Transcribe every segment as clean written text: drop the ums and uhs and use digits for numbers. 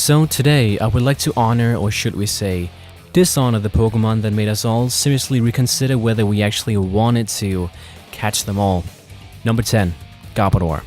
So today, I would like to honor, or should we say, dishonor the Pokemon that made us all seriously reconsider whether we actually wanted to catch them all. Number 10. Garbodor.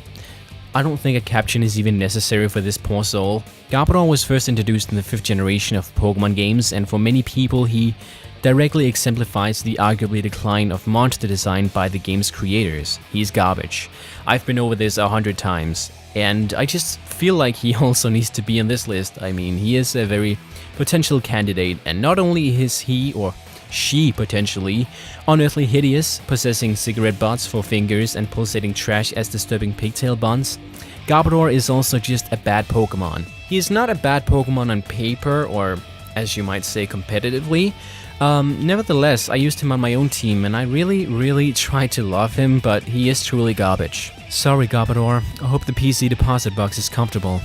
I don't think a caption is even necessary for this poor soul. Garbodor was first introduced in the 5th generation of Pokemon games, and for many people he directly exemplifies the arguably decline of monster design by the game's creators. He's garbage. I've been over this 100 times, and I just feel like he also needs to be on this list. I mean, he is a very potential candidate, and not only is he or she potentially unearthly hideous, possessing cigarette butts for fingers and pulsating trash as disturbing pigtail buns, Garbodor is also just a bad Pokemon. He is not a bad Pokemon on paper, or as you might say, competitively. Nevertheless, I used him on my own team and I really tried to love him, but he is truly garbage. Sorry Garbodor, I hope the PC deposit box is comfortable.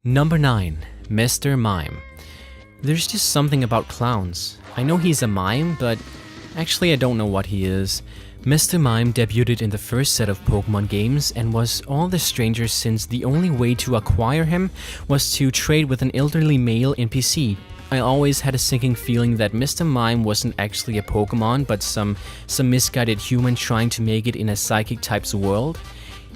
Number 9. Mr. Mime. There's just something about clowns. I know he's a mime, but actually I don't know what he is. Mr. Mime debuted in the first set of Pokemon games and was all the stranger since the only way to acquire him was to trade with an elderly male NPC. I always had a sinking feeling that Mr. Mime wasn't actually a Pokemon, but some misguided human trying to make it in a psychic type's world.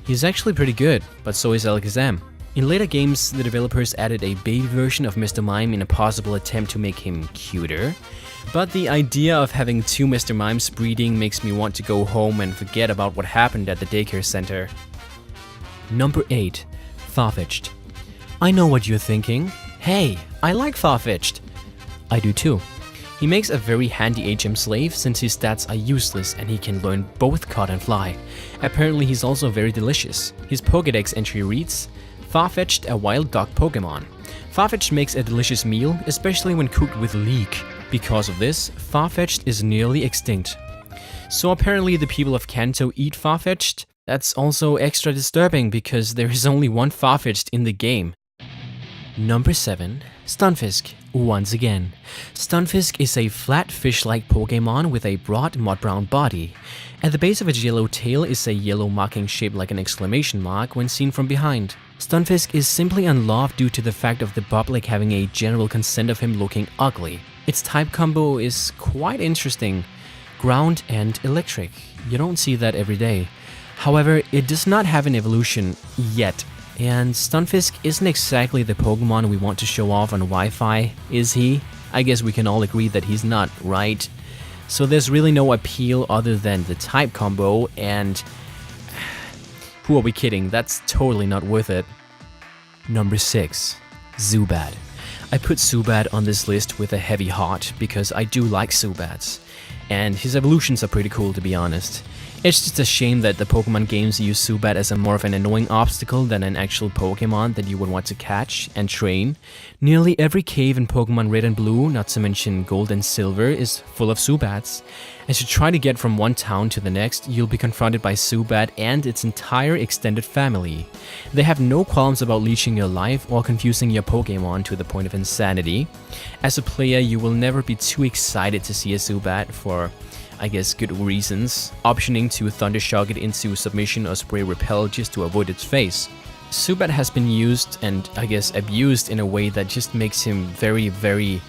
He's actually pretty good, but so is Alakazam. In later games, the developers added a baby version of Mr. Mime in a possible attempt to make him cuter. But the idea of having two Mr. Mimes breeding makes me want to go home and forget about what happened at the daycare center. Number 8. Farfetch'd. I know what you're thinking. Hey, I like Farfetch'd. I do too. He makes a very handy HM slave since his stats are useless and he can learn both Cut and Fly. Apparently he's also very delicious. His Pokédex entry reads, Farfetch'd, a wild dog Pokemon. Farfetch'd makes a delicious meal, especially when cooked with leek. Because of this, Farfetch'd is nearly extinct. So apparently the people of Kanto eat Farfetch'd? That's also extra disturbing because there is only one Farfetch'd in the game. Number 7. Stunfisk. Once again. Stunfisk is a flat fish-like Pokemon with a broad mud-brown body. At the base of its yellow tail is a yellow marking shaped like an exclamation mark when seen from behind. Stunfisk is simply unloved due to the fact of the public having a general consent of him looking ugly. Its type combo is quite interesting. Ground and electric. You don't see that every day. However, it does not have an evolution yet. And Stunfisk isn't exactly the Pokemon we want to show off on Wi-Fi, is he? I guess we can all agree that he's not, right? So there's really no appeal other than the type combo, and who are we kidding? That's totally not worth it. Number 6. Zubat. I put Zubat on this list with a heavy heart because I do like Zubats, and his evolutions are pretty cool to be honest. It's just a shame that the Pokemon games use Zubat as a more of an annoying obstacle than an actual Pokemon that you would want to catch and train. Nearly every cave in Pokemon Red and Blue, not to mention Gold and Silver, is full of Zubats. As you try to get from one town to the next, you'll be confronted by Zubat and its entire extended family. They have no qualms about leeching your life or confusing your Pokemon to the point of insanity. As a player, you will never be too excited to see a Zubat for, I guess, good reasons, optioning to Thundershock it into submission or spray repel just to avoid its face. Zubat has been used and, I guess, abused in a way that just makes him very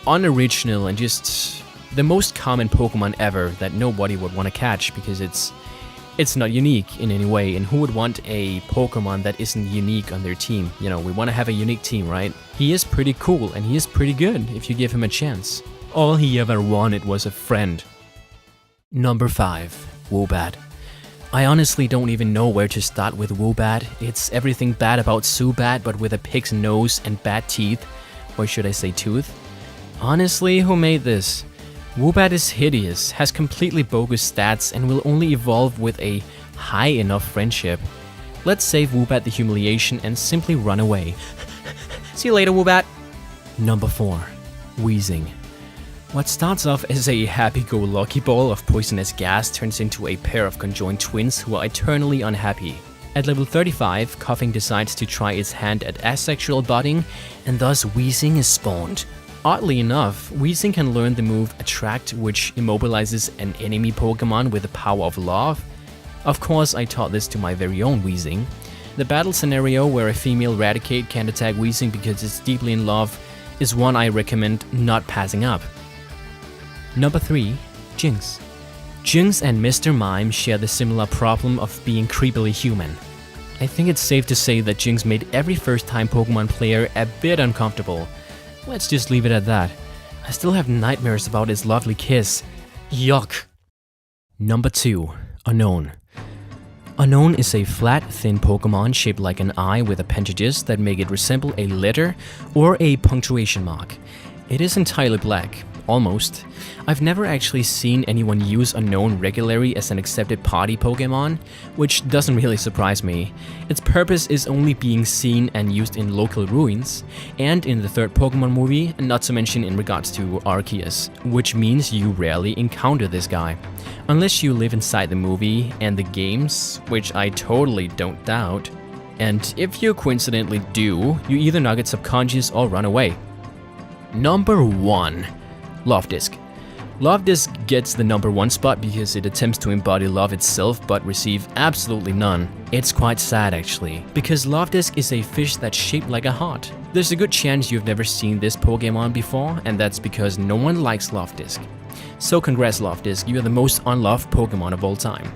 unoriginal and just the most common Pokemon ever that nobody would want to catch because it's not unique in any way, and who would want a Pokemon that isn't unique on their team? You know, we want to have a unique team, right? He is pretty cool and he is pretty good if you give him a chance. All he ever wanted was a friend. Number 5. Woobat. I honestly don't even know where to start with Woobat. It's everything bad about Zubat but with a pig's nose and bad teeth. Or should I say tooth? Honestly, who made this? Woobat is hideous, has completely bogus stats and will only evolve with a high enough friendship. Let's save Woobat the humiliation and simply run away. See you later, Woobat! Number 4. Weezing. What starts off as a happy-go-lucky ball of poisonous gas turns into a pair of conjoined twins who are eternally unhappy. At level 35, Coughing decides to try its hand at asexual budding, and thus Weezing is spawned. Oddly enough, Weezing can learn the move Attract, which immobilizes an enemy Pokemon with the power of love. Of course, I taught this to my very own Weezing. The battle scenario where a female Raticate can't attack Weezing because it's deeply in love is one I recommend not passing up. Number 3. Jinx. Jinx and Mr. Mime share the similar problem of being creepily human. I think it's safe to say that Jinx made every first-time Pokemon player a bit uncomfortable. Let's just leave it at that. I still have nightmares about his lovely kiss. Yuck. Number 2. Unknown. Unknown is a flat, thin Pokemon shaped like an eye with appendages that make it resemble a letter or a punctuation mark. It is entirely black. Almost. I've never actually seen anyone use Unknown regularly as an accepted party Pokemon, which doesn't really surprise me. Its purpose is only being seen and used in local ruins, and in the third Pokemon movie, not to mention in regards to Arceus, which means you rarely encounter this guy. Unless you live inside the movie and the games, which I totally don't doubt. And if you coincidentally do, you either not get subconscious or run away. Number 1. Loftisk. Loftisk gets the number 1 spot because it attempts to embody love itself but receives absolutely none. It's quite sad actually, because Loftisk is a fish that's shaped like a heart. There's a good chance you've never seen this Pokemon before, and that's because no one likes Loftisk. So congrats Loftisk, you are the most unloved Pokemon of all time.